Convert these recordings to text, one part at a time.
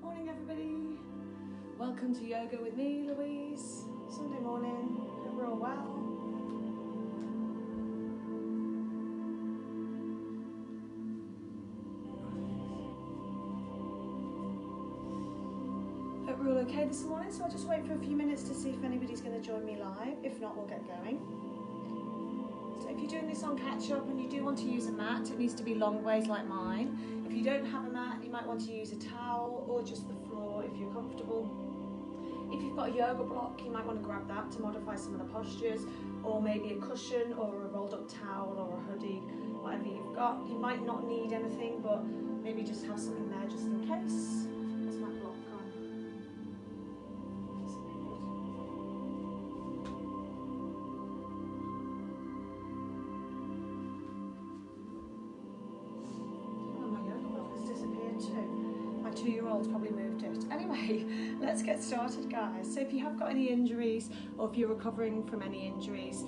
Morning everybody. Welcome to yoga with me, Louise. Sunday morning. Hope we're all well. Hope we're all okay this morning, so I'll just wait for a few minutes to see if anybody's going to join me live. If not, we'll get going. So if you're doing this on catch up and you do want to use a mat, it needs to be long ways like mine. If you don't have a mat, you might want to use a towel or just the floor if you're comfortable. If you've got a yoga block, you might want to grab that to modify some of the postures, or maybe a cushion or a rolled up towel or a hoodie, whatever you've got. You might not need anything, but maybe just have something there just in case. Where's my block gone? Oh, my yoga block has disappeared too. My 2-year-old's probably moved it. Anyway, let's get started, guys. So if you have got any injuries, or if you're recovering from any injuries,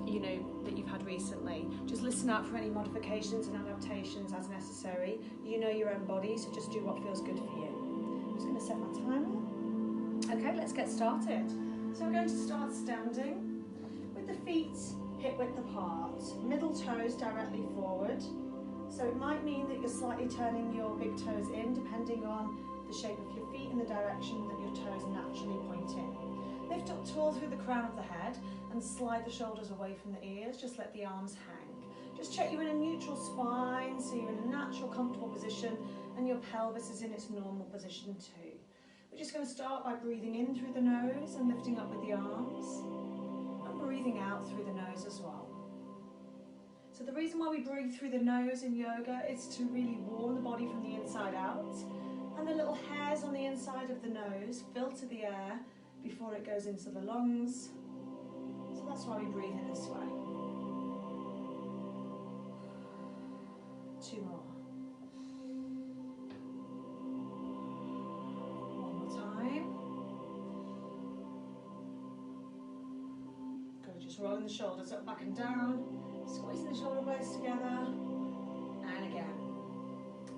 you know, that you've had recently, just listen out for any modifications and adaptations as necessary. You know your own body, so just do what feels good for you. I'm just going to set my timer. Okay, let's get started. So we're going to start standing with the feet hip width apart, middle toes directly forward. So it might mean that you're slightly turning your big toes in, depending on the shape of your feet and the direction that your toes naturally point in. Lift up tall through the crown of the head and slide the shoulders away from the ears. Just let the arms hang. Just check you're in a neutral spine, so you're in a natural, comfortable position, and your pelvis is in its normal position too. We're just going to start by breathing in through the nose and lifting up with the arms, and breathing out through the nose as well. So the reason why we breathe through the nose in yoga is to really warm the body from the inside out, and the little hairs on the inside of the nose filter the air before it goes into the lungs. So that's why we breathe in this way. 2 more. One more time. Good, just rolling the shoulders up, back and down. Squeezing the shoulder blades together, and again.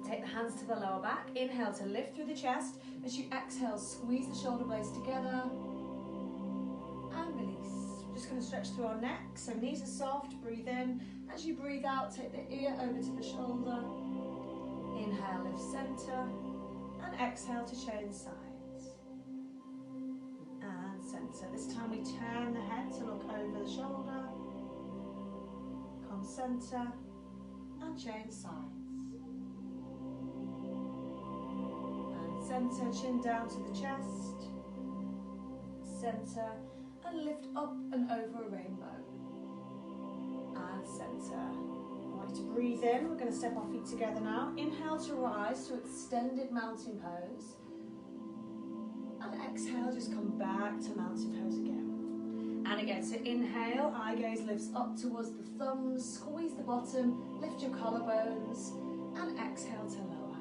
Take the hands to the lower back. Inhale to lift through the chest. As you exhale, squeeze the shoulder blades together, and release. We're just going to stretch through our neck, so knees are soft, breathe in. As you breathe out, take the ear over to the shoulder. Inhale, lift center, and exhale to change sides. And center. This time we turn the head to look over the shoulder. Come center and change sides. And center, chin down to the chest. Center and lift up and over a rainbow. And center. I want you to breathe in. We're going to step our feet together now. Inhale to rise to extended mountain pose. And exhale, just come back to mountain pose again. And again, so inhale, eye gaze lifts up towards the thumbs, squeeze the bottom, lift your collarbones, and exhale to lower.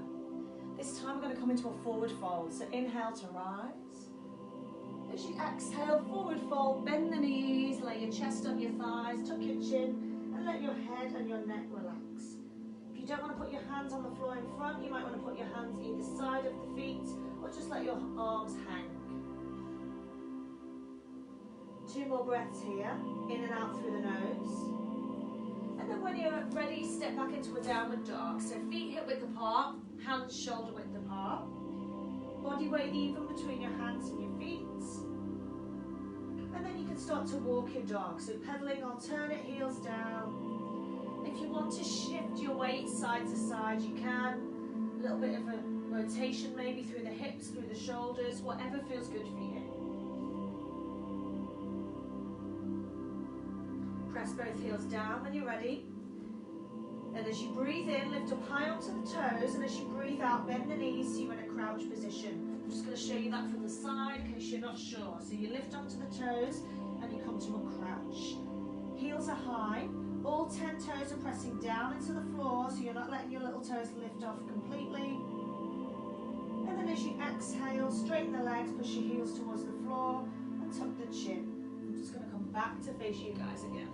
This time we're going to come into a forward fold, so inhale to rise. As you exhale, forward fold, bend the knees, lay your chest up your thighs, tuck your chin, and let your head and your neck relax. If you don't want to put your hands on the floor in front, you might want to put your hands either side of the feet, or just let your arms hang. 2 more breaths here, in and out through the nose. And then when you're ready, step back into a downward dog. So feet hip width apart, hands shoulder width apart. Body weight even between your hands and your feet. And then you can start to walk your dog. So pedaling, alternate heels down. If you want to shift your weight side to side, you can. A little bit of a rotation maybe through the hips, through the shoulders, whatever feels good for you. Press both heels down when you're ready. And as you breathe in, lift up high onto the toes, and as you breathe out, bend the knees so you're in a crouch position. I'm just going to show you that from the side in case you're not sure. So you lift onto the toes and you come to a crouch. Heels are high. All 10 toes are pressing down into the floor, so you're not letting your little toes lift off completely. And then as you exhale, straighten the legs, push your heels towards the floor, and tuck the chin. I'm just going to come back to face you guys again.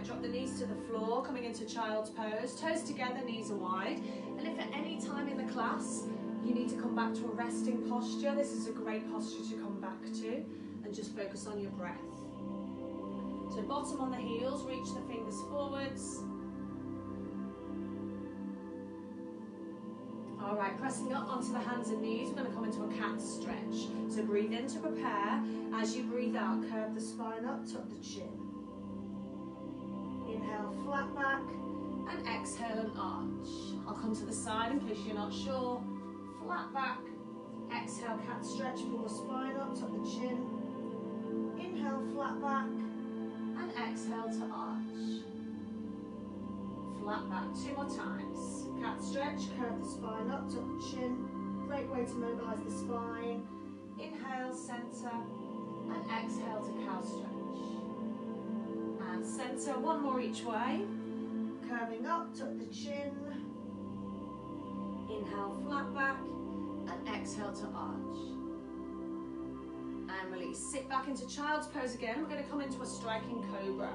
right, drop the knees to the floor, coming into child's pose. Toes together, knees are wide. And if at any time in the class you need to come back to a resting posture, this is a great posture to come back to, and just focus on your breath. So bottom on the heels, reach the fingers forwards. All right, pressing up onto the hands and knees, we're going to come into a cat stretch. So breathe in to prepare. As you breathe out, curve the spine up, tuck the chin. Inhale, flat back, and exhale and arch. I'll come to the side in case you're not sure. Flat back, exhale, cat stretch, pull the spine up, tuck the chin. Inhale, flat back, and exhale to arch. Flat back, 2 more times. Cat stretch, curve the spine up, tuck the chin. Great way to mobilize the spine. Inhale, center, and exhale to cow stretch. And center, 1 more each way. Curving up, tuck the chin. Inhale, flat back, and exhale to arch. And release. Sit back into child's pose again. We're going to come into a striking cobra.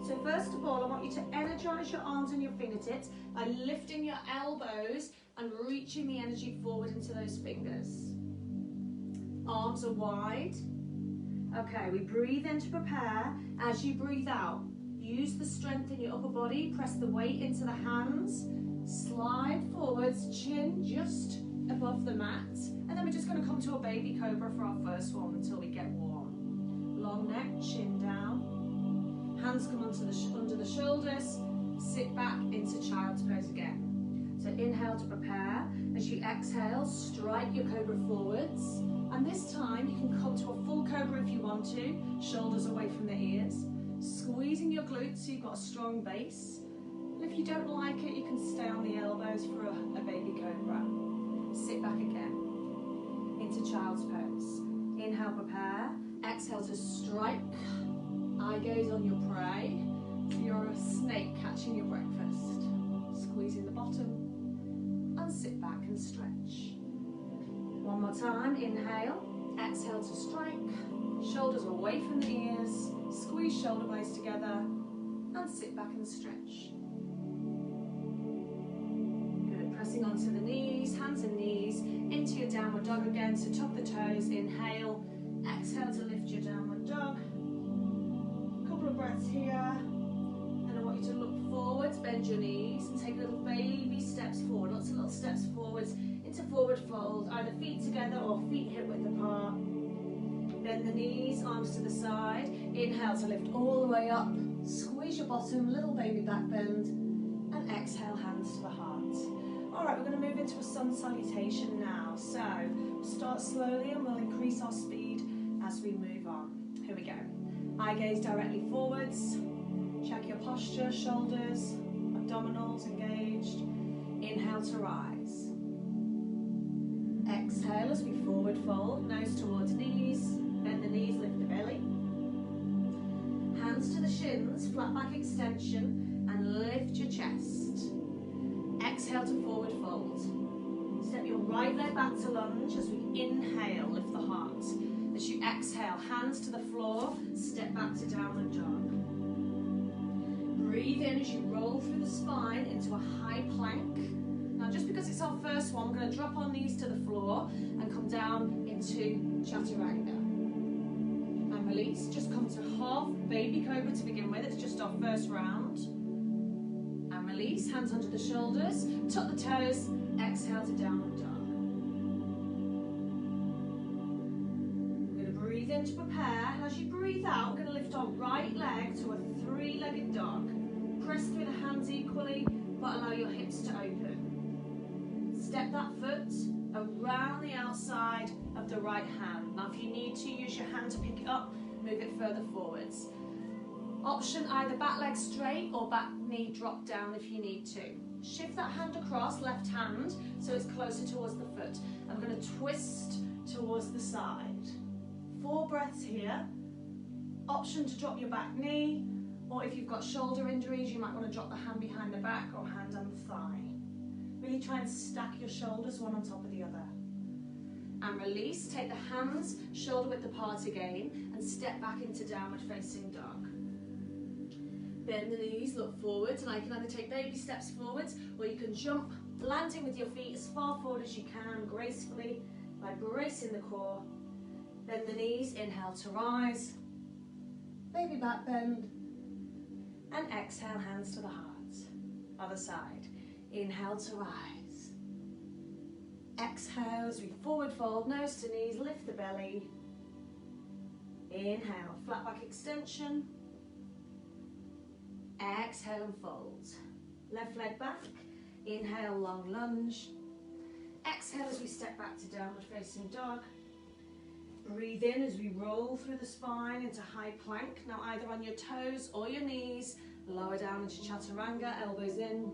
So first of all, I want you to energize your arms and your fingertips by lifting your elbows and reaching the energy forward into those fingers. Arms are wide. Okay, we breathe in to prepare. As you breathe out, use the strength in your upper body. Press the weight into the hands. Slide forwards, chin just above the mat. And then we're just going to come to a baby cobra for our first one until we get warm. Long neck, chin down. Hands come onto under the shoulders. Sit back into child's pose again. So inhale to prepare. As you exhale, strike your cobra forwards. And this time you can come to a full cobra if you want to. Shoulders away from the ears. Squeezing your glutes so you've got a strong base. And if you don't like it, you can stay on the elbows for a baby cobra. Sit back again into child's pose. Inhale, prepare. Exhale to strike. Eye gaze on your prey. So you're a snake catching your breakfast. Squeezing the bottom. And sit back and stretch. 1 more time. Inhale. Exhale to strike. Shoulders away from the ears. Squeeze shoulder blades together. And sit back and stretch. Good. Pressing onto the knees, hands and knees. Into your downward dog again. So tuck the toes. Inhale. Exhale to lift your downward dog. Couple of breaths here. And I want you to look forwards, bend your knees, and take little baby steps forward. Lots of little steps forwards into forward fold. Either feet together or feet hip width apart. Bend the knees, arms to the side. Inhale to lift all the way up. Squeeze your bottom, little baby back bend. And exhale, hands to the heart. All right, we're going to move into a sun salutation now. So start slowly and we'll increase our speed as we move on. Here we go. Eye gaze directly forwards. Check your posture, shoulders, abdominals engaged. Inhale to rise. Exhale as we forward fold, nose towards knees. Bend the knees, lift the belly. Hands to the shins, flat back extension, and lift your chest. Exhale to forward fold. Step your right leg back to lunge as we inhale, lift the heart. As you exhale, hands to the floor, step back to downward dog. Breathe in as you roll through the spine into a high plank. Now just because it's our first one, we're going to drop our knees to the floor and come down into chaturanga. And release, just come to half baby cobra to begin with, it's just our first round. And release, hands under the shoulders, tuck the toes, exhale to downward dog. Breathe in to prepare, and as you breathe out, we're going to lift our right leg to a 3-legged dog. Press through the hands equally, but allow your hips to open. Step that foot around the outside of the right hand. Now if you need to, use your hand to pick it up, move it further forwards. Option either back leg straight or back knee drop down if you need to. Shift that hand across, left hand, so it's closer towards the foot. I'm going to twist towards the side. 4 breaths here. Option to drop your back knee, or if you've got shoulder injuries, you might want to drop the hand behind the back or hand on the thigh. Really try and stack your shoulders one on top of the other. And release, take the hands shoulder width apart again and step back into downward facing dog. Bend the knees, look forwards, and I can either take baby steps forwards or you can jump, landing with your feet as far forward as you can, gracefully, by bracing the core. Bend the knees, inhale to rise, baby back bend, and exhale, hands to the heart. Other side, inhale to rise. Exhale as we forward fold, nose to knees, lift the belly. Inhale, flat back extension. Exhale and fold. Left leg back. Inhale, long lunge. Exhale as we step back to downward facing dog. Breathe in as we roll through the spine into high plank. Now either on your toes or your knees. Lower down into chaturanga, elbows in.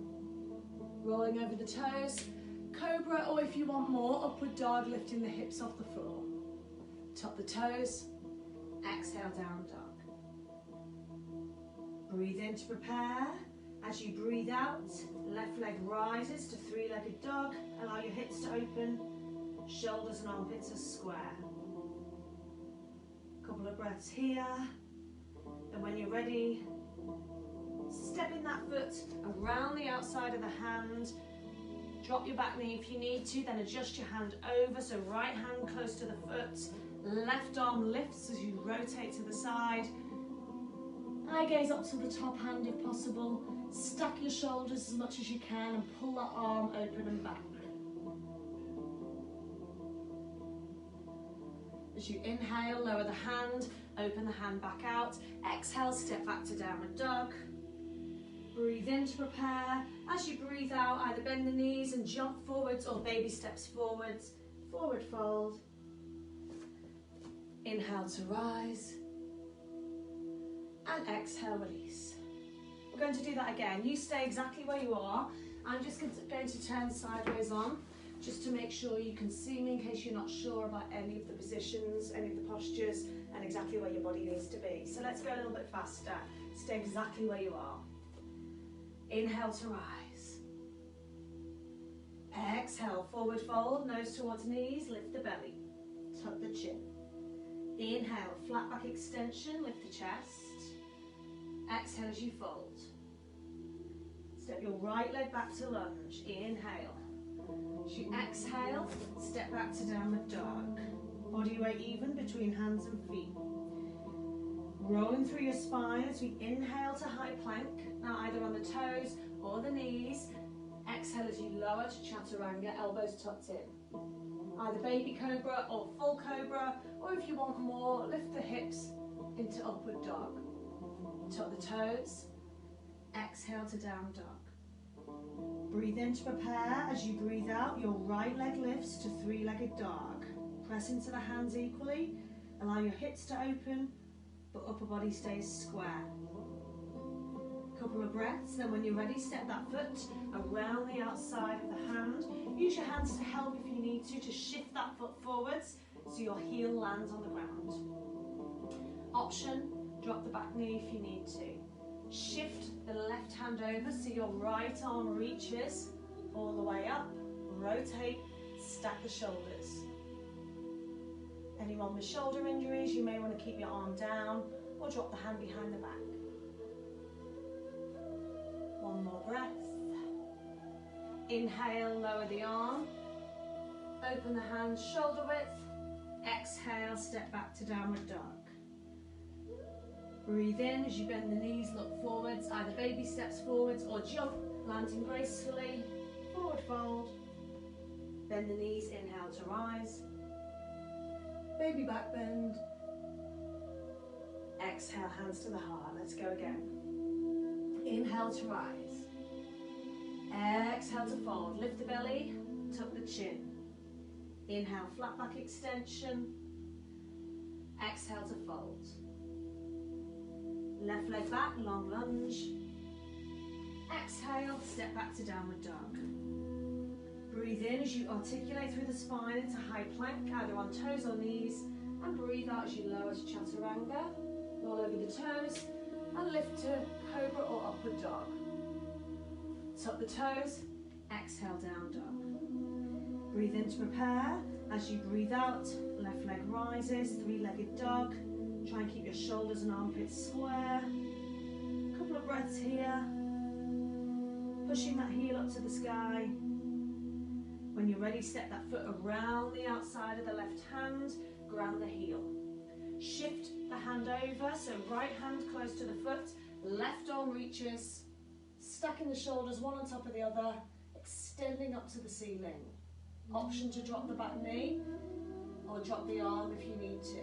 Rolling over the toes. Cobra, or if you want more, upward dog, lifting the hips off the floor. Top the toes. Exhale, down dog. Breathe in to prepare. As you breathe out, left leg rises to three-legged dog. Allow your hips to open, shoulders and armpits are square. Couple of breaths here. And when you're ready, step in that foot around the outside of the hand. Drop your back knee if you need to, then adjust your hand over. So right hand close to the foot. Left arm lifts as you rotate to the side. Eye gaze up to the top hand if possible. Stack your shoulders as much as you can and pull that arm open and back. As you inhale, lower the hand, open the hand back out. Exhale, step back to downward dog. Breathe in to prepare. As you breathe out, either bend the knees and jump forwards or baby steps forwards. Forward fold. Inhale to rise. And exhale, release. We're going to do that again. You stay exactly where you are. I'm just going to turn sideways on, just to make sure you can see me in case you're not sure about any of the positions, any of the postures, and exactly where your body needs to be. So let's go a little bit faster. Stay exactly where you are. Inhale to rise. Exhale, forward fold, nose towards knees, lift the belly, tuck the chin. Inhale, flat back extension, lift the chest. Exhale as you fold. Step your right leg back to lunge. Inhale. As you exhale, step back to downward dog. Body weight even between hands and feet. Rolling through your spine as we inhale to high plank. Now either on the toes or the knees. Exhale as you lower to chaturanga, elbows tucked in. Either baby cobra or full cobra, or if you want more, lift the hips into upward dog. Tuck the toes, exhale to down dog. Breathe in to prepare. As you breathe out, your right leg lifts to three-legged dog. Press into the hands equally, allow your hips to open, but upper body stays square. Couple of breaths, then when you're ready, step that foot around the outside of the hand. Use your hands to help if you need to shift that foot forwards so your heel lands on the ground. Option, drop the back knee if you need to. Shift the left hand over so your right arm reaches all the way up. Rotate, stack the shoulders. Anyone with shoulder injuries, you may want to keep your arm down or drop the hand behind the back. One more breath. Inhale, lower the arm. Open the hands shoulder width. Exhale, step back to downward dog. Breathe in as you bend the knees, look forwards, either baby steps forwards or jump, landing gracefully. Forward fold. Bend the knees, inhale to rise. Baby back bend. Exhale, hands to the heart. Let's go again. Inhale to rise. Exhale to fold. Lift the belly, tuck the chin. Inhale, flat back extension. Exhale to fold. Left leg back, long lunge. Exhale, step back to downward dog. Breathe in as you articulate through the spine into high plank, either on toes or knees. And breathe out as you lower to chaturanga. Roll over the toes and lift to cobra or upward dog. Tuck the toes, exhale, down dog. Breathe in to prepare. As you breathe out, left leg rises, three-legged dog. Try and keep your shoulders and armpits square. Couple of breaths breaths here. Pushing that heel up to the sky. When you're ready, step that foot around the outside of the left hand, ground the heel. Shift the hand over, so right hand close to the foot, left arm reaches, stacking the shoulders one on top of the other, extending up to the ceiling. Option to drop the back knee or drop the arm if you need to.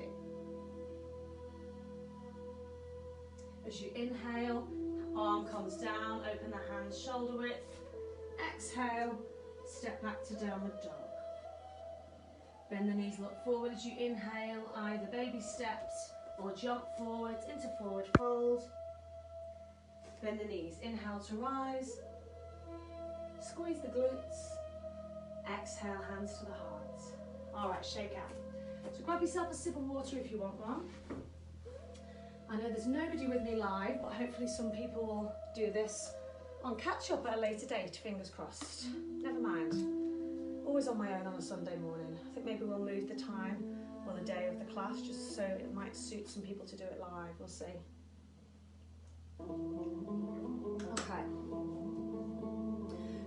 As you inhale, arm comes down, open the hands shoulder width. Exhale, step back to downward dog. Bend the knees, look forward as you inhale, either baby steps or jump forwards into forward fold. Bend the knees, inhale to rise. Squeeze the glutes. Exhale, hands to the heart. All right, shake out. So grab yourself a sip of water if you want one. I know there's nobody with me live, but hopefully some people will do this on catch up at a later date, fingers crossed. Never mind. Always on my own on a Sunday morning. I think maybe we'll move the time or the day of the class just so it might suit some people to do it live. We'll see. Okay.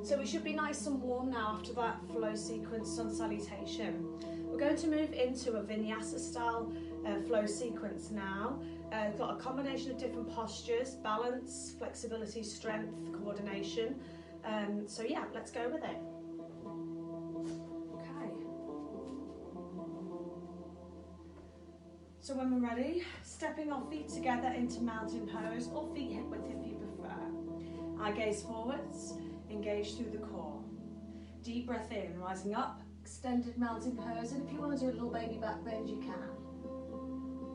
So we should be nice and warm now after that flow sequence sun salutation. We're going to move into a vinyasa style flow sequence now. We've got a combination of different postures, balance, flexibility, strength, coordination. So yeah, let's go with it. Okay. So when we're ready, stepping our feet together into mountain pose or feet hip width if you prefer. Eye gaze forwards, engage through the core. Deep breath in, rising up, extended mountain pose, and if you want to do a little baby back bend, you can.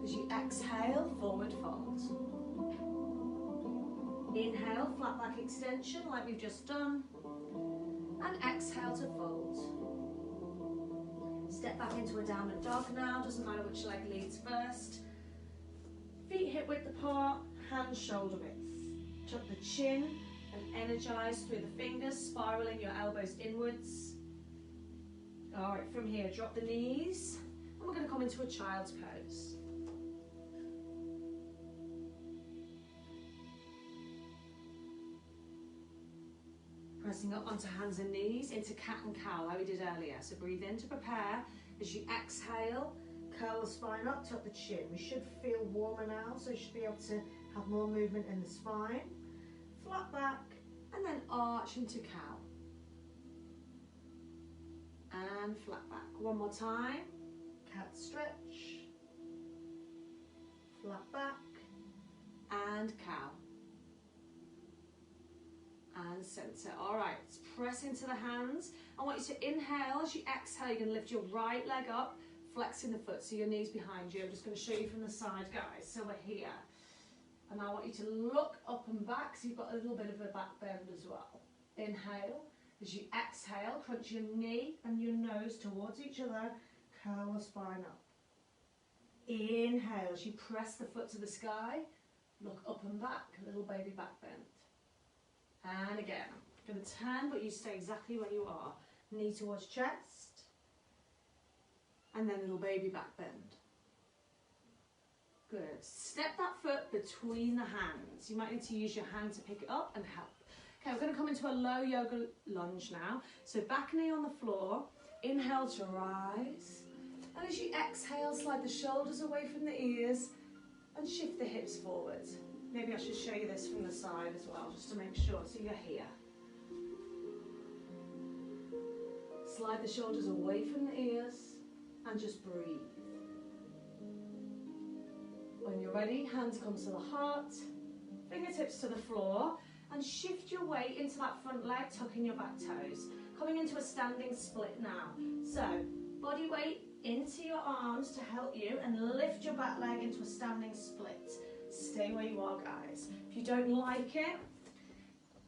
As you exhale, forward fold. Inhale, flat back extension like we've just done, and exhale to fold. Step back into a downward dog now, doesn't matter which leg leads first. Feet hip width apart, hands shoulder width. Tuck the chin and energize through the fingers, spiraling your elbows inwards. All right, from here, drop the knees, and we're going to come into a child's pose. Pressing up onto hands and knees into cat and cow like we did earlier. So breathe in to prepare. As you exhale, curl the spine up, tuck the chin. We should feel warmer now, so you should be able to have more movement in the spine. Flat back, and then arch into cow. And flat back. One more time. Cat stretch. Flat back. And cow. And center. All right, let's press into the hands. I want you to inhale. As you exhale, you're going to lift your right leg up, flexing the foot so your knee's behind you. I'm just going to show you from the side, guys. So we're here. And I want you to look up and back so you've got a little bit of a back bend as well. Inhale. As you exhale, crunch your knee and your nose towards each other. Curl the spine up. Inhale. As you press the foot to the sky, look up and back. A little baby back bend. And again, I'm going to turn, but you stay exactly where you are. Knee towards chest. And then little baby back bend. Good. Step that foot between the hands. You might need to use your hand to pick it up and help. Okay, we're going to come into a low yoga lunge now. So back knee on the floor. Inhale to rise. And as you exhale, slide the shoulders away from the ears and shift the hips forward. Maybe I should show you this from the side as well, just to make sure. So you're here. Slide the shoulders away from the ears and just breathe. When you're ready, hands come to the heart, fingertips to the floor, and shift your weight into that front leg, tucking your back toes. Coming into a standing split now. So, body weight into your arms to help you, and lift your back leg into a standing split. Stay where you are, guys. If you don't like it,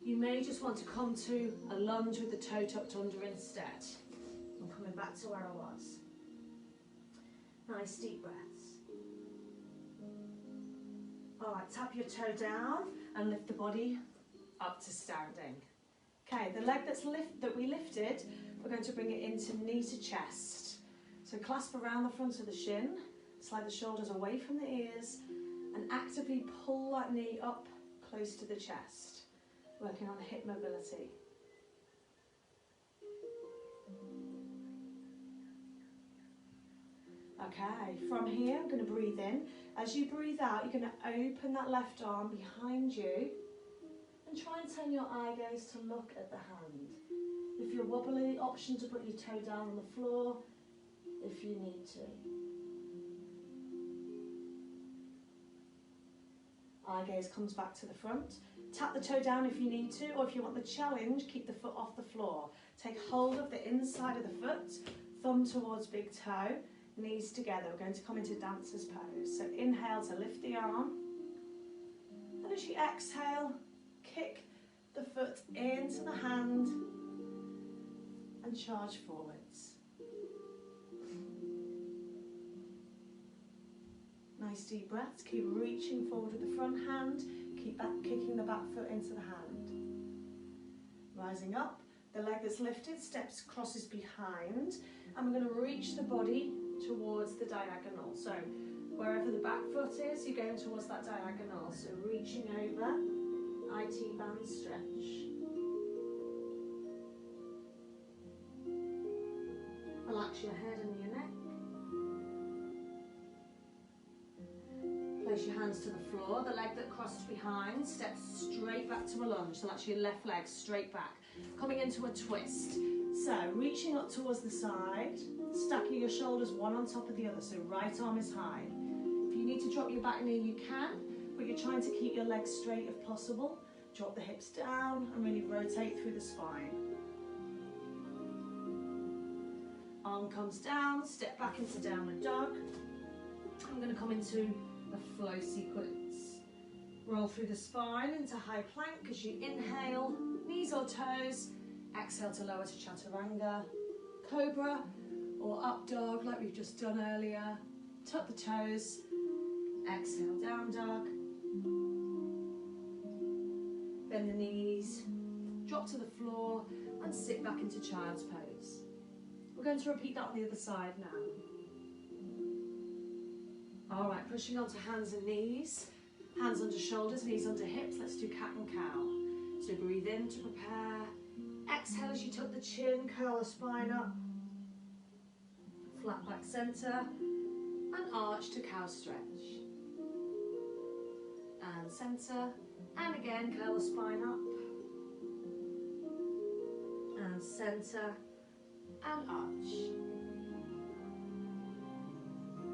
you may just want to come to a lunge with the toe tucked under instead. I'm coming back to where I was. Nice deep breaths. All right, tap your toe down and lift the body up to standing. Okay, the leg that we lifted, we're going to bring it into knee to chest. So clasp around the front of the shin, slide the shoulders away from the ears, and actively pull that knee up close to the chest, working on hip mobility. Okay, from here I'm going to breathe in. As you breathe out, you're going to open that left arm behind you and try and turn your eye gaze to look at the hand. If you're wobbly, option to put your toe down on the floor if you need to. Eye gaze comes back to the front. Tap the toe down if you need to, or if you want the challenge, keep the foot off the floor. Take hold of the inside of the foot, thumb towards big toe, knees together. We're going to come into dancer's pose. So inhale to lift the arm, and as you exhale, kick the foot into the hand and charge forwards. Nice deep breaths. Keep reaching forward with the front hand. Keep kicking the back foot into the hand. Rising up, the leg that's lifted, steps, crosses behind, and we're going to reach the body towards the diagonal. So wherever the back foot is, you're going towards that diagonal. So reaching over, IT band stretch. Relax your head and your neck. Place your hands to the floor. The leg that crossed behind steps straight back to a lunge. So that's your left leg straight back. Coming into a twist. So reaching up towards the side, stacking your shoulders one on top of the other. So right arm is high. If you need to drop your back knee, you can, but you're trying to keep your legs straight if possible. Drop the hips down and really rotate through the spine. Arm comes down, step back into downward dog. I'm going to come into a flow sequence. Roll through the spine into high plank as you inhale, knees or toes. Exhale to lower to chaturanga, cobra or up dog like we've just done earlier. Tuck the toes, exhale down dog. Bend the knees, drop to the floor and sit back into child's pose. We're going to repeat that on the other side now. All right, pushing onto hands and knees, hands under shoulders, knees under hips. Let's do cat and cow. So breathe in to prepare. Exhale as you tuck the chin, curl the spine up. Flat back center and arch to cow stretch. And center, and again curl the spine up. And center and arch.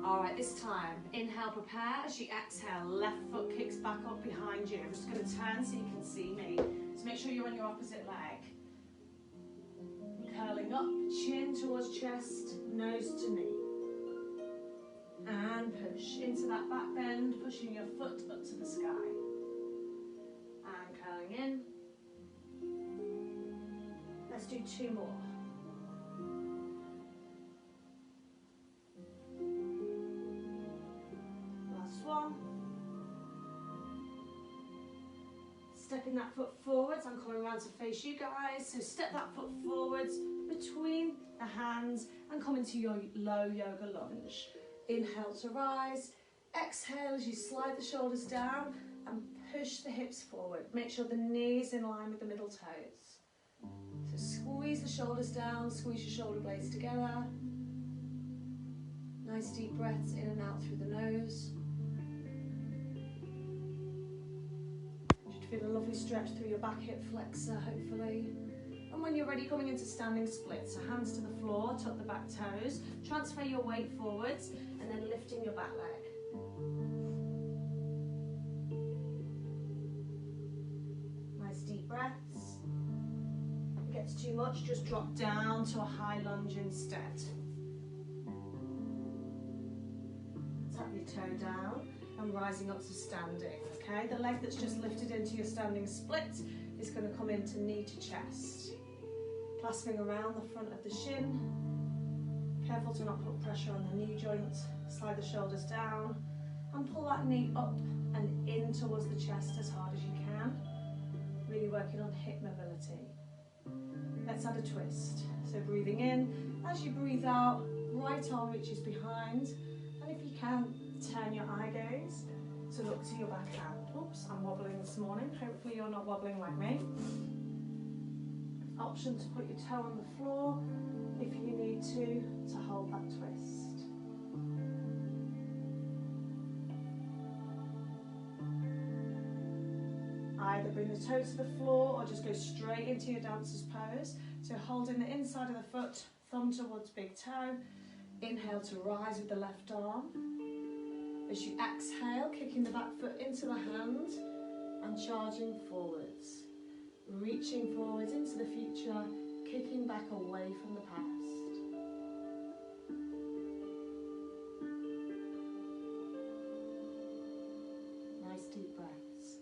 Alright, this time, inhale, prepare. As you exhale, left foot kicks back up behind you. I'm just going to turn so you can see me. So make sure you're on your opposite leg. Curling up, chin towards chest, nose to knee. And push into that back bend, pushing your foot up to the sky. And curling in. Let's do two more. Last one. Stepping that foot forwards, I'm coming around to face you guys. So step that foot forwards between the hands and come into your low yoga lunge. Inhale to rise. Exhale as you slide the shoulders down and push the hips forward. Make sure the knees in line with the middle toes. So squeeze the shoulders down, squeeze your shoulder blades together. Nice deep breaths in and out through the nose. Feel a lovely stretch through your back hip flexor, hopefully. And when you're ready, coming into standing split. So hands to the floor, tuck the back toes, transfer your weight forwards, and then lifting your back leg. Nice deep breaths. If it gets too much, just drop down to a high lunge instead. Tap your toe down and rising up to standing. Okay, the leg that's just lifted into your standing split is going to come into knee to chest. Clasping around the front of the shin. Careful to not put pressure on the knee joint. Slide the shoulders down and pull that knee up and in towards the chest as hard as you can. Really working on hip mobility. Let's add a twist. So breathing in, as you breathe out, right arm reaches behind, and if you can, turn your eye gaze to look to your back hand. Oh, Oops, I'm wobbling this morning. Hopefully you're not wobbling like me. Option to put your toe on the floor if you need to hold that twist. Either bring the toe to the floor or just go straight into your dancer's pose. So holding the inside of the foot, thumb towards big toe. Inhale to rise with the left arm. As you exhale, kicking the back foot into the hand and charging forwards. Reaching forwards into the future, kicking back away from the past. Nice deep breaths.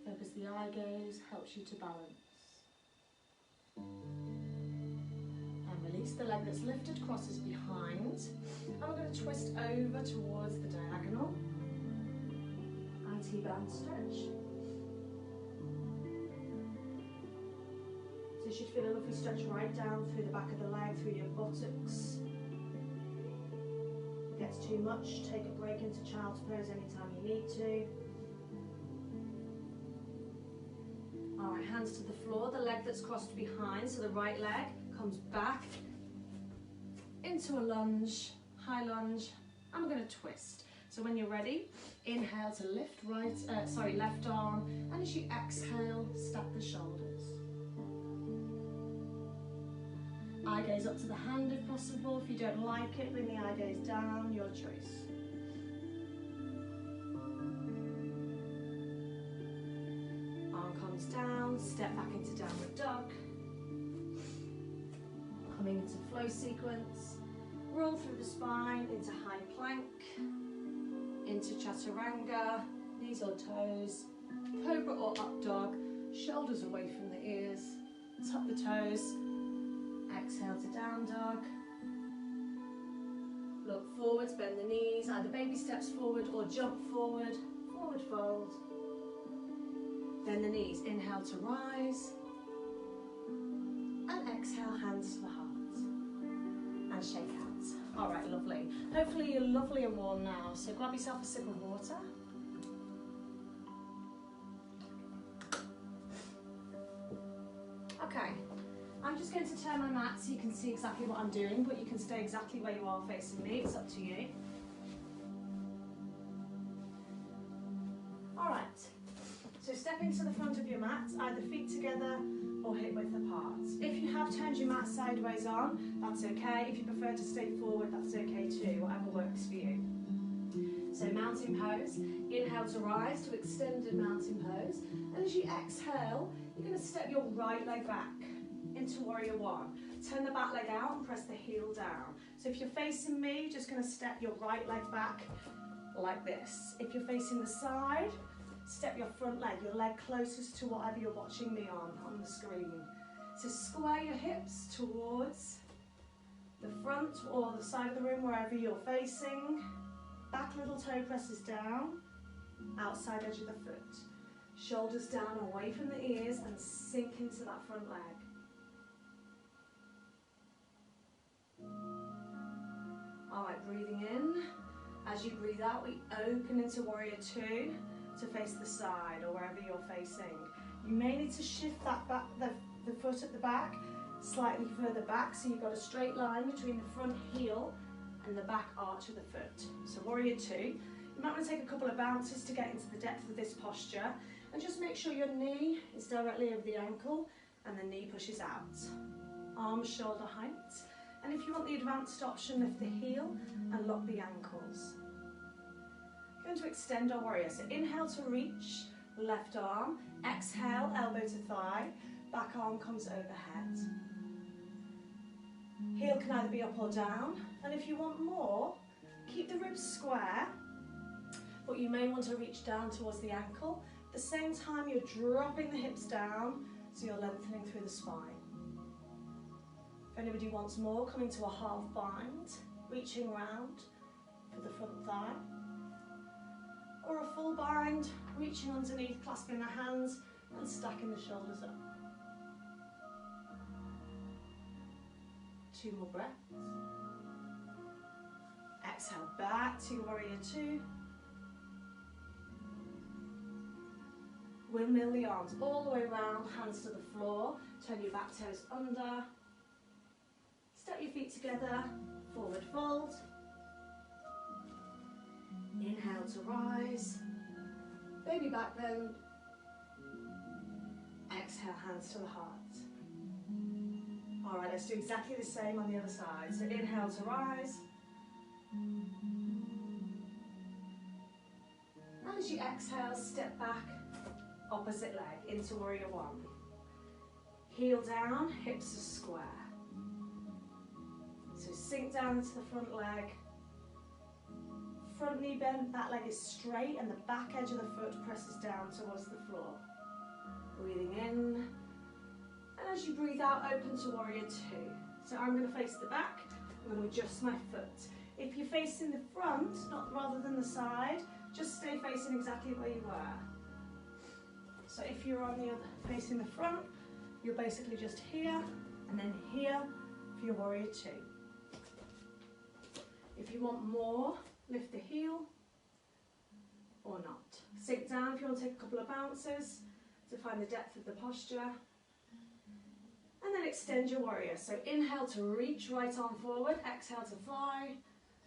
Focus the eye gaze, helps you to balance. And release the leg that's lifted, crosses behind. And we're going to twist over towards the diagonal. Anti-band stretch. So you should feel a lovely stretch right down through the back of the leg, through your buttocks. If it gets too much, take a break into child's pose anytime you need to. Alright, hands to the floor, the leg that's crossed behind, so the right leg comes back into a lunge, high lunge, and we're going to twist. So when you're ready, inhale to lift left arm, and as you exhale, stack the shoulders. Eye gaze up to the hand if possible. If you don't like it, bring the eye gaze down, your choice. Arm comes down, step back into downward dog. Coming into flow sequence. Roll through the spine into high plank, into chaturanga, knees or toes, cobra or up dog, shoulders away from the ears, tuck the toes. Exhale to down dog. Look forwards, bend the knees, either baby steps forward or jump forward, forward fold. Bend the knees, inhale to rise. And exhale, hands to the heart. And shake hands. All right, lovely. Hopefully you're lovely and warm now, so grab yourself a sip of water. Okay. I'm just going to turn my mat so you can see exactly what I'm doing, but you can stay exactly where you are facing me, it's up to you. Alright, so stepping to the front of your mat, either feet together or hip width apart. If you have turned your mat sideways on, that's okay. If you prefer to stay forward, that's okay too, whatever works for you. So mountain pose, inhale to rise to extended mountain pose, and as you exhale, you're going to step your right leg back into warrior one. Turn the back leg out and press the heel down. So if you're facing me, you're just going to step your right leg back like this. If you're facing the side, step your front leg, your leg closest to whatever you're watching me on the screen. So square your hips towards the front or the side of the room, wherever you're facing. Back little toe presses down, outside edge of the foot. Shoulders down away from the ears and sink into that front leg. Alright, breathing in. As you breathe out, we open into warrior two to face the side or wherever you're facing. You may need to shift that back, the foot at the back slightly further back, so you've got a straight line between the front heel and the back arch of the foot. So warrior two. You might want to take a couple of bounces to get into the depth of this posture, and just make sure your knee is directly over the ankle and the knee pushes out. Arms shoulder height. And if you want the advanced option, lift the heel and lock the ankles. We're going to extend our warrior. So inhale to reach, left arm. Exhale, elbow to thigh. Back arm comes overhead. Heel can either be up or down. And if you want more, keep the ribs square, but you may want to reach down towards the ankle. At the same time, you're dropping the hips down, so you're lengthening through the spine. If anybody wants more, coming to a half bind, reaching round for the front thigh. Or a full bind, reaching underneath, clasping the hands and stacking the shoulders up. 2 more breaths. Exhale back to warrior two. Windmill the arms all the way around, hands to the floor, turn your back toes under, step your feet together, forward fold, inhale to rise, baby back bend, exhale hands to the heart. Alright, let's do exactly the same on the other side. So inhale to rise, and as you exhale, step back, opposite leg into warrior one. Heel down, hips are square. So sink down into the front leg. Front knee bent, that leg is straight and the back edge of the foot presses down towards the floor. Breathing in. And as you breathe out, open to warrior two. So I'm going to face the back. I'm going to adjust my foot. If you're facing the front, rather than the side, just stay facing exactly where you were. So if you're on the other, facing the front, you're basically just here and then here for your warrior two. If you want more, lift the heel or not. Sink down if you want to take a couple of bounces to find the depth of the posture. And then extend your warrior. So inhale to reach right arm forward, exhale to fly,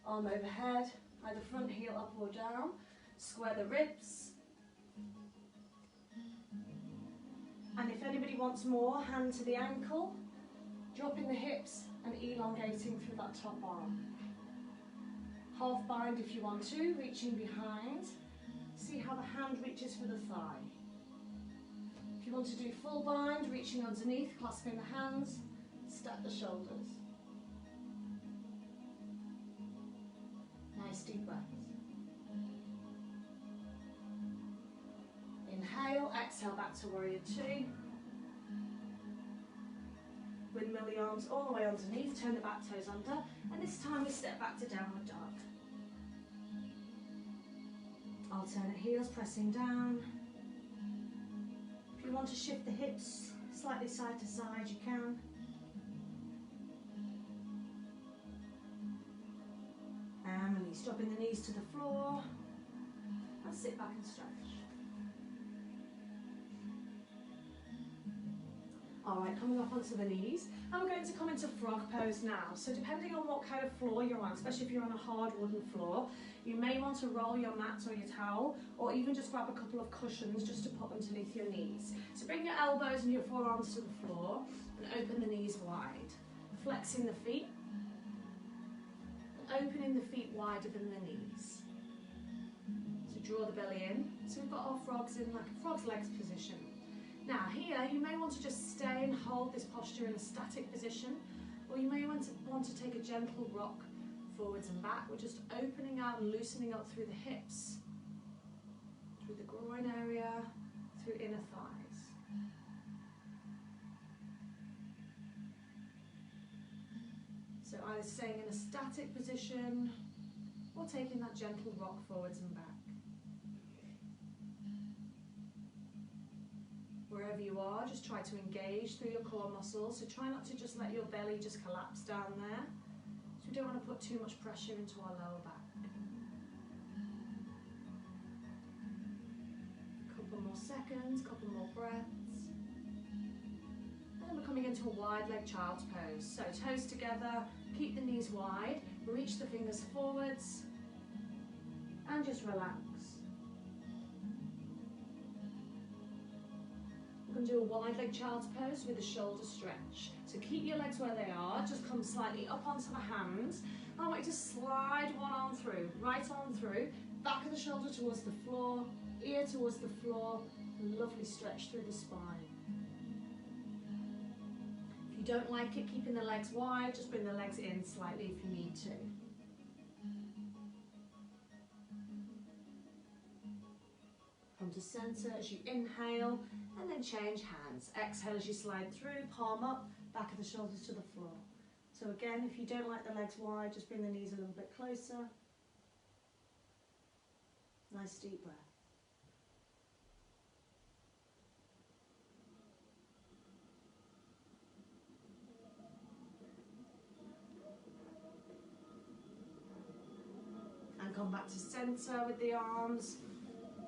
arm overhead, either front heel up or down. Square the ribs. And if anybody wants more, hand to the ankle, dropping the hips and elongating through that top arm. Half bind if you want to, reaching behind. See how the hand reaches for the thigh. If you want to do full bind, reaching underneath, clasping the hands, stack the shoulders. Nice deep breaths. Inhale, exhale back to warrior two. Windmill the arms all the way underneath, turn the back toes under, and this time we step back to downward dog. Alternate heels pressing down. If you want to shift the hips slightly side to side, you can. And release, dropping the knees to the floor, and sit back and stretch. Alright, coming up onto the knees, and we're going to come into frog pose now. So depending on what kind of floor you're on, especially if you're on a hard wooden floor, you may want to roll your mat or your towel, or even just grab a couple of cushions just to put underneath your knees. So bring your elbows and your forearms to the floor, and open the knees wide. Flexing the feet, and opening the feet wider than the knees. So draw the belly in. So we've got our frogs in like a frog's legs position. Now here, you may want to just stay and hold this posture in a static position, or you may want to take a gentle rock forwards and back. We're just opening out and loosening up through the hips, through the groin area, through inner thighs. So either staying in a static position, or taking that gentle rock forwards and back. Wherever you are, just try to engage through your core muscles. So try not to just let your belly just collapse down there. So we don't want to put too much pressure into our lower back. Couple more seconds, couple more breaths. And then we're coming into a wide leg child's pose. So toes together, keep the knees wide, reach the fingers forwards, and just relax. We're going to do a wide leg child's pose with a shoulder stretch. So keep your legs where they are, just come slightly up onto the hands. I want you to slide one arm through, right arm through, back of the shoulder towards the floor, ear towards the floor, lovely stretch through the spine. If you don't like it, keeping the legs wide, just bring the legs in slightly if you need to. Come to center as you inhale, and then change hands. Exhale as you slide through, palm up, back of the shoulders to the floor. So again, if you don't like the legs wide, just bring the knees a little bit closer. Nice deep breath. And come back to center with the arms.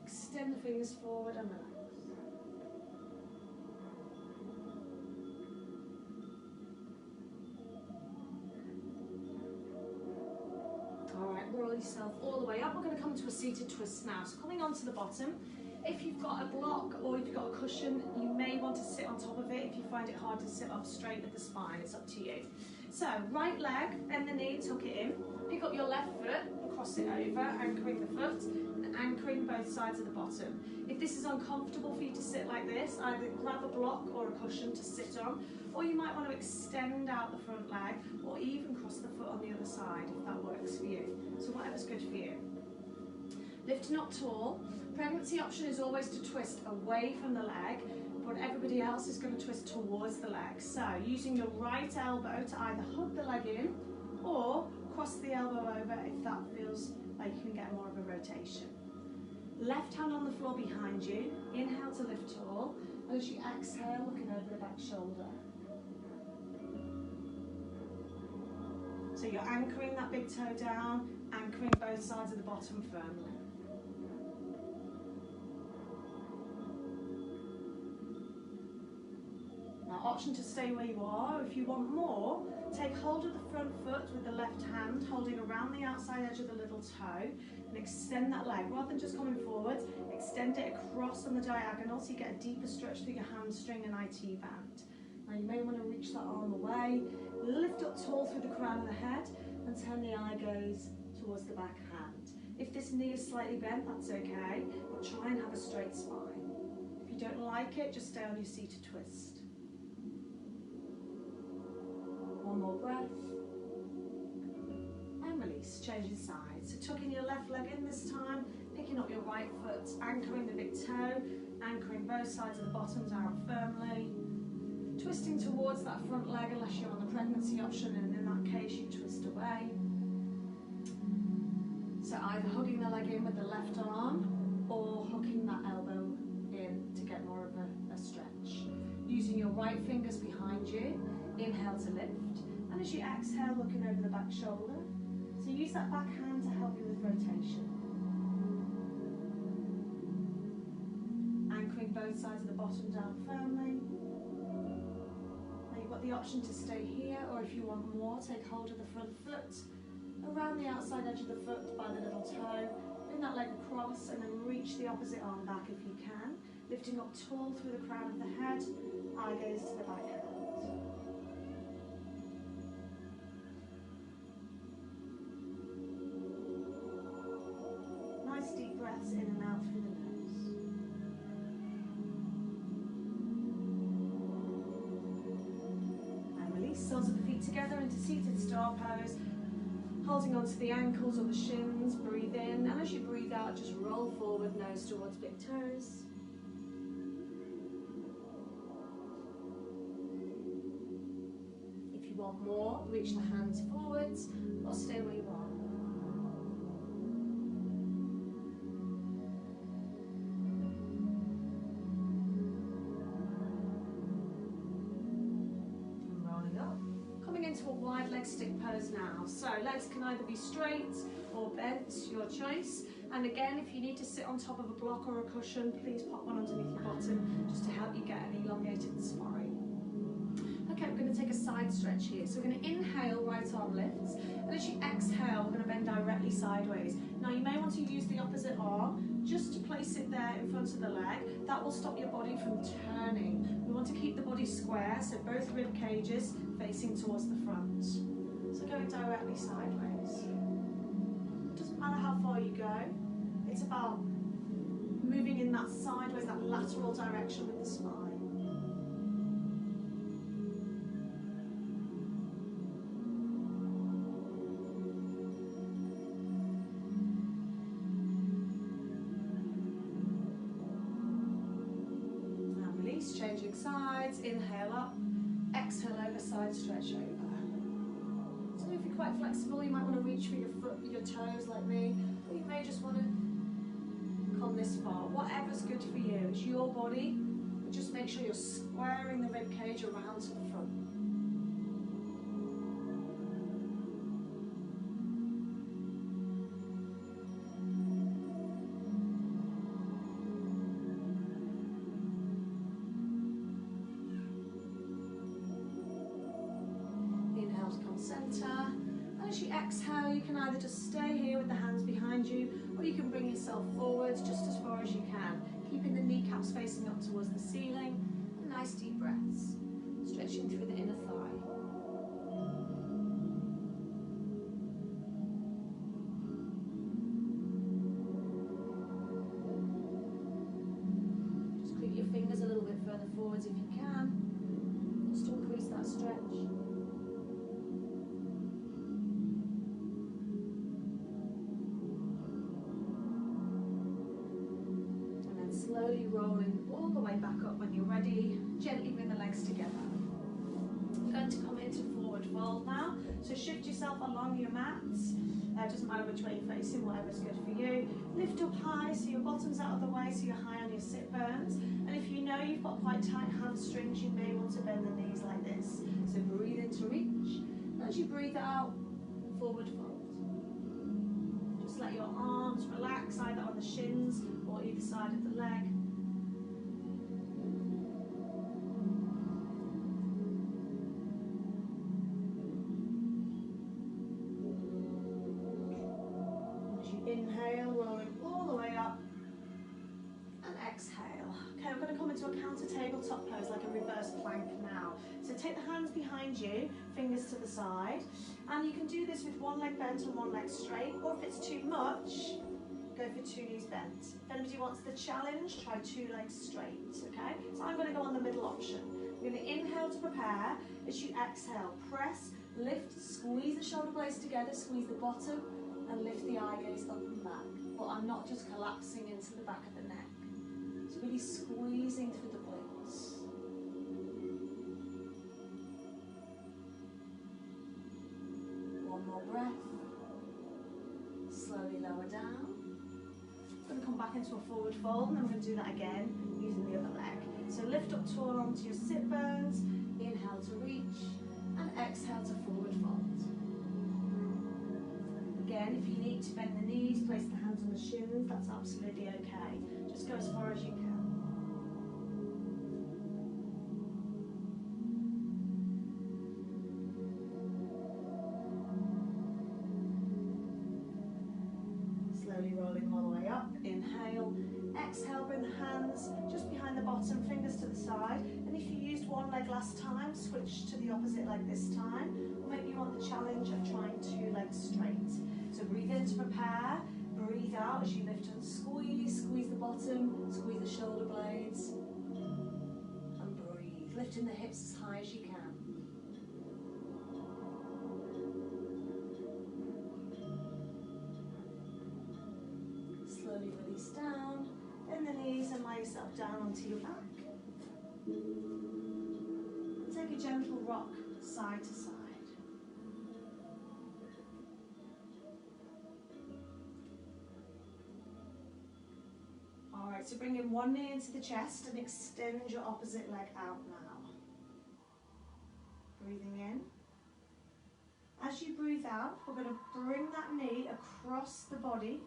Extend the fingers forward and relax. yourself all the way up. We're going to come to a seated twist now. So coming onto the bottom. If you've got a block or if you've got a cushion, you may want to sit on top of it if you find it hard to sit up straight with the spine. It's up to you. So right leg, bend the knee, tuck it in. Pick up your left foot and cross it over, anchoring the foot and anchoring both sides of the bottom. If this is uncomfortable for you to sit like this, either grab a block or a cushion to sit on, or you might want to extend out the front leg or even cross the foot on the other side if that works for you. So whatever's good for you. Lifting up tall. Pregnancy option is always to twist away from the leg, but everybody else is going to twist towards the leg. So using your right elbow to either hug the leg in or cross the elbow over if that feels like you can get more of a rotation. Left hand on the floor behind you. Inhale to lift tall, and as you exhale, looking over the back shoulder. So you're anchoring that big toe down, anchoring both sides of the bottom firmly. Now, option to stay where you are. If you want more, take hold of the front foot with the left hand, holding around the outside edge of the little toe, and extend that leg. Rather than just coming forward, extend it across on the diagonal so you get a deeper stretch through your hamstring and IT band. Now, you may want to reach that arm away, lift up tall through the crown of the head, and turn the eye gaze towards the back hand. If this knee is slightly bent, that's okay, but try and have a straight spine. If you don't like it, just stay on your seated twist. One more breath. And release, changing sides. So tucking your left leg in this time, picking up your right foot, anchoring the big toe, anchoring both sides of the bottom down firmly. Twisting towards that front leg unless you're on the pregnancy option, and in that case you twist away. So either hugging the leg in with the left arm or hooking that elbow in to get more of a stretch. Using your right fingers behind you, inhale to lift, and as you exhale, looking over the back shoulder. So use that back hand to help you with rotation. Anchoring both sides of the bottom down firmly. Now you've got the option to stay here, or if you want more, take hold of the front foot, around the outside edge of the foot by the little toe, bring that leg across and then reach the opposite arm back if you can, lifting up tall through the crown of the head, eye gaze to the back hand. Nice deep breaths in and out through the nose. And release, soles of the feet together into seated star pose. Holding onto the ankles or the shins, breathe in, and as you breathe out, just roll forward, nose towards big toes. If you want more, reach the hands forwards, or stay where you are. Into a wide leg stick pose now. So legs can either be straight or bent, your choice. And again, if you need to sit on top of a block or a cushion, please pop one underneath your bottom just to help you get an elongated spine. Okay, we're going to take a side stretch here. So we're going to inhale, right arm lifts, and as you exhale, we're going to bend directly sideways. Now you may want to use the opposite arm just to place it there in front of the leg. That will stop your body from turning. We want to keep the body square, so both rib cages facing towards the front. So going directly sideways. Doesn't matter how far you go, it's about moving in that sideways, that lateral direction with the spine. Changing sides, inhale up, exhale over, side stretch over. So if you're quite flexible, you might want to reach for your foot, your toes like me, or you may just want to come this far. Whatever's good for you, it's your body, but just make sure you're squaring the rib cage around to the front. Center. And as As you exhale, you can either just stay here with the hands behind you, or you can bring yourself forwards just as far as you can, keeping the kneecaps facing up towards the ceiling. And nice deep breaths, stretching through the inner thigh. Fingers a little bit further forwards if you can, just to increase that stretch. And then slowly rolling all the way back up when you're ready. Gently bring the legs together. You're going to come into forward fold now, so shift yourself along your mats. It doesn't matter which way you're facing, whatever's good for you. Lift up high so your bottom's out of the way, so you're high on your sit bones. And if you know you've got quite tight hamstrings, you may want to bend the knees like this. So breathe in to reach. As you breathe out, forward fold. Just let your arms relax either on the shins or either side of the leg. Inhale, rolling all the way up, and exhale. Okay, we're going to come into a counter tabletop pose, like a reverse plank now. So take the hands behind you, fingers to the side, and you can do this with one leg bent and one leg straight, or if it's too much, go for two knees bent. If anybody wants the challenge, try two legs straight, okay? So I'm going to go on the middle option. We're going to inhale to prepare. As you exhale, press, lift, squeeze the shoulder blades together, squeeze the bottom, and lift the eye gaze up and back, but I'm not just collapsing into the back of the neck. So really squeezing through the glutes. One more breath. Slowly lower down. I'm going to come back into a forward fold, and I'm going to do that again using the other leg. So lift up tall onto your sit bones, inhale to reach, and exhale to forward fold. Again, if you need to bend the knees, place the hands on the shins, that's absolutely okay. Just go as far as you can. Slowly rolling all the way up. Inhale, exhale, bring the hands just behind the bottom, fingers to the side. And if you used one leg last time, switch to the opposite leg this time. Or maybe you want the challenge of trying two legs straight. So breathe in to prepare, breathe out as you lift and squeeze, squeeze the bottom, squeeze the shoulder blades, and breathe, lifting the hips as high as you can. Slowly release down, bend the knees and lie yourself down onto your back. And take a gentle rock side to side. Alright, so bring in one knee into the chest and extend your opposite leg out now. Breathing in. As you breathe out, we're going to bring that knee across the body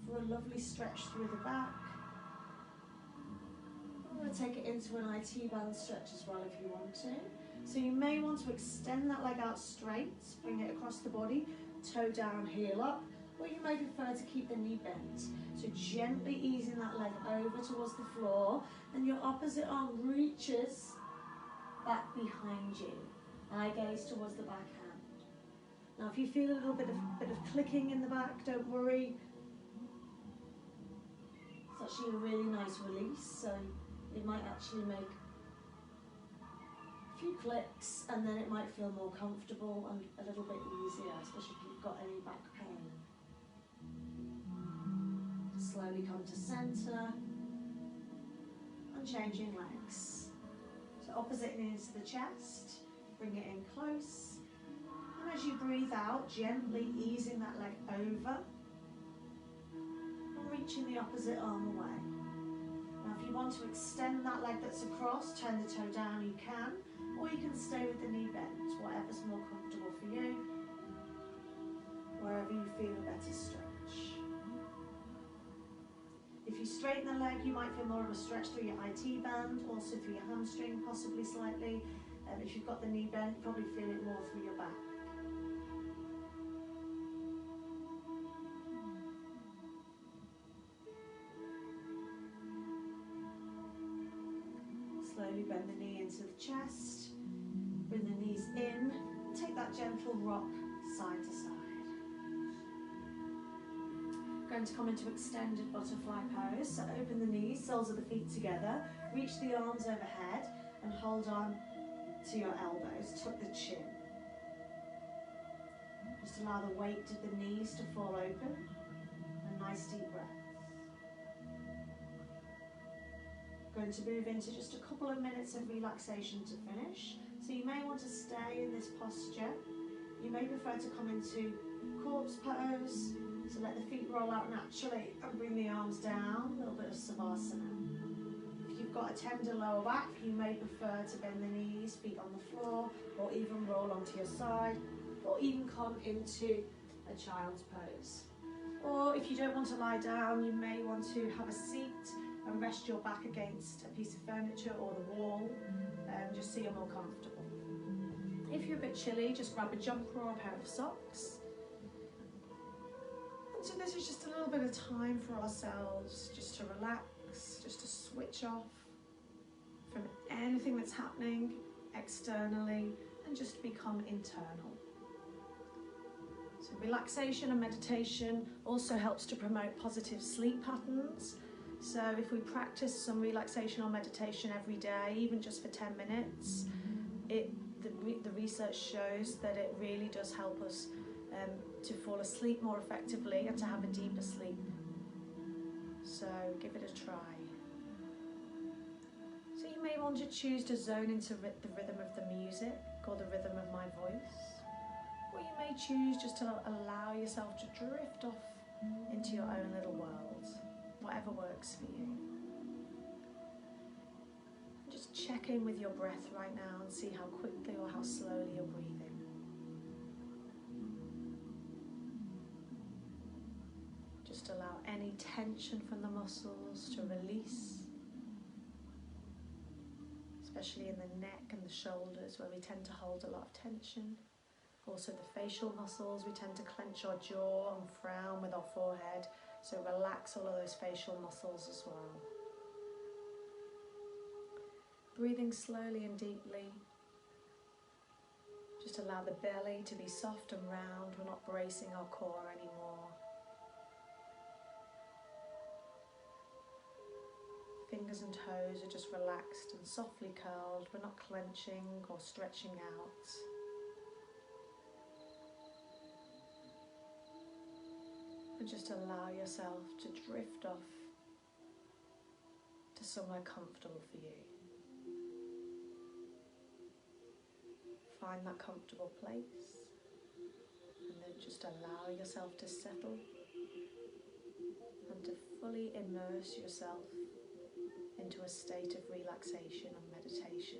for a lovely stretch through the back. I'm going to take it into an IT band stretch as well if you want to. So you may want to extend that leg out straight, bring it across the body, toe down, heel up, or you may prefer to keep the knee bent. So gently easing that leg over towards the floor, and your opposite arm reaches back behind you. Eye gaze towards the back hand. Now if you feel a little bit of clicking in the back, don't worry. It's actually a really nice release, so it might actually make a few clicks, and then it might feel more comfortable and a little bit easier, especially if you've got any back pain. Slowly come to center and changing legs. So opposite knee into the chest, bring it in close, and as you breathe out, gently easing that leg over and reaching the opposite arm away. Now if you want to extend that leg that's across, turn the toe down, you can, or you can stay with the knee bent, whatever's more comfortable for you, wherever you feel a better stretch. If you straighten the leg, you might feel more of a stretch through your IT band, also through your hamstring, possibly slightly. If you've got the knee bent, probably feel it more through your back. Slowly bend the knee into the chest, bring the knees in, take that gentle rock side to side. Going to come into extended butterfly pose, so open the knees, soles of the feet together, reach the arms overhead and hold on to your elbows, tuck the chin. Just allow the weight of the knees to fall open, a nice deep breath. Going to move into just a couple of minutes of relaxation to finish. So you may want to stay in this posture. You may prefer to come into corpse pose. So let the feet roll out naturally and bring the arms down, a little bit of Savasana. If you've got a tender lower back, you may prefer to bend the knees, feet on the floor, or even roll onto your side, or even come into a child's pose. Or if you don't want to lie down, you may want to have a seat and rest your back against a piece of furniture or the wall, just so you're more comfortable. If you're a bit chilly, just grab a jumper or a pair of socks. And so this is just a little bit of time for ourselves, just to relax, just to switch off from anything that's happening externally and just become internal. So relaxation and meditation also helps to promote positive sleep patterns. So if we practice some relaxation or meditation every day, even just for 10 minutes, the research shows that it really does help us to fall asleep more effectively and to have a deeper sleep. So give it a try. So you may want to choose to zone into the rhythm of the music or the rhythm of my voice. Or you may choose just to allow yourself to drift off into your own little world, whatever works for you. And just check in with your breath right now and see how quickly or how slowly you're breathing. Just allow any tension from the muscles to release, especially in the neck and the shoulders where we tend to hold a lot of tension. Also the facial muscles, we tend to clench our jaw and frown with our forehead, so relax all of those facial muscles as well. Breathing slowly and deeply. Just allow the belly to be soft and round, we're not bracing our core anymore. Fingers and toes are just relaxed and softly curled, we're not clenching or stretching out. And just allow yourself to drift off to somewhere comfortable for you. Find that comfortable place and then just allow yourself to settle and to fully immerse yourself into a state of relaxation and meditation.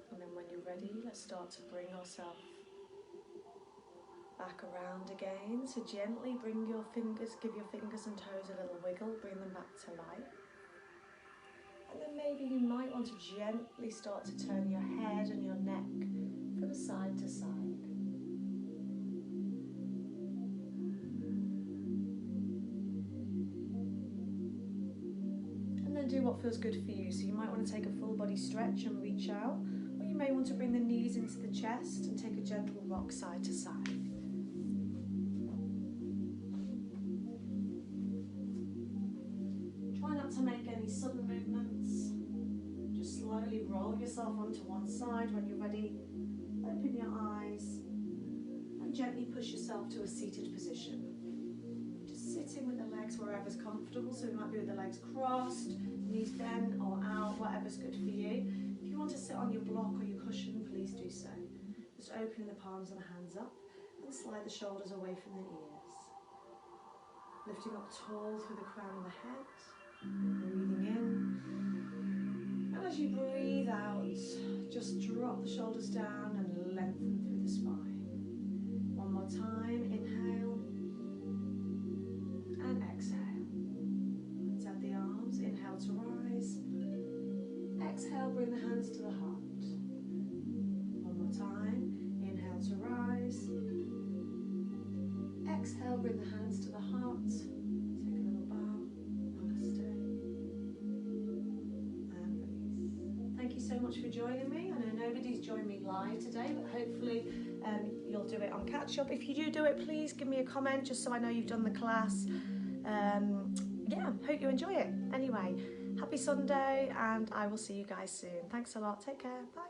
And then when you're ready, let's start to bring ourselves back around again. So gently bring your fingers, give your fingers and toes a little wiggle, bring them back to life. And then maybe you might want to gently start to turn your head and your neck from side to side. And then do what feels good for you. So you might want to take a full body stretch and reach out, or you may want to bring the knees into the chest and take a gentle rock side to side. To make any sudden movements, just slowly roll yourself onto one side. When you're ready, open your eyes and gently push yourself to a seated position. Just sitting with the legs wherever's comfortable, so it might be with the legs crossed, knees bent or out, whatever's good for you. If you want to sit on your block or your cushion, please do so. Just opening the palms and the hands up and slide the shoulders away from the ears. Lifting up tall through the crown of the head. Breathing in, and as you breathe out, just drop the shoulders down and lengthen through the spine. One more time, inhale and exhale. Let's add the arms, inhale to rise much for joining me. I know nobody's joined me live today, but hopefully you'll do it on catch up. If you do it, please give me a comment just so I know you've done the class. Yeah, hope you enjoy it. Anyway, happy Sunday, and I will see you guys soon. Thanks a lot. Take care. Bye.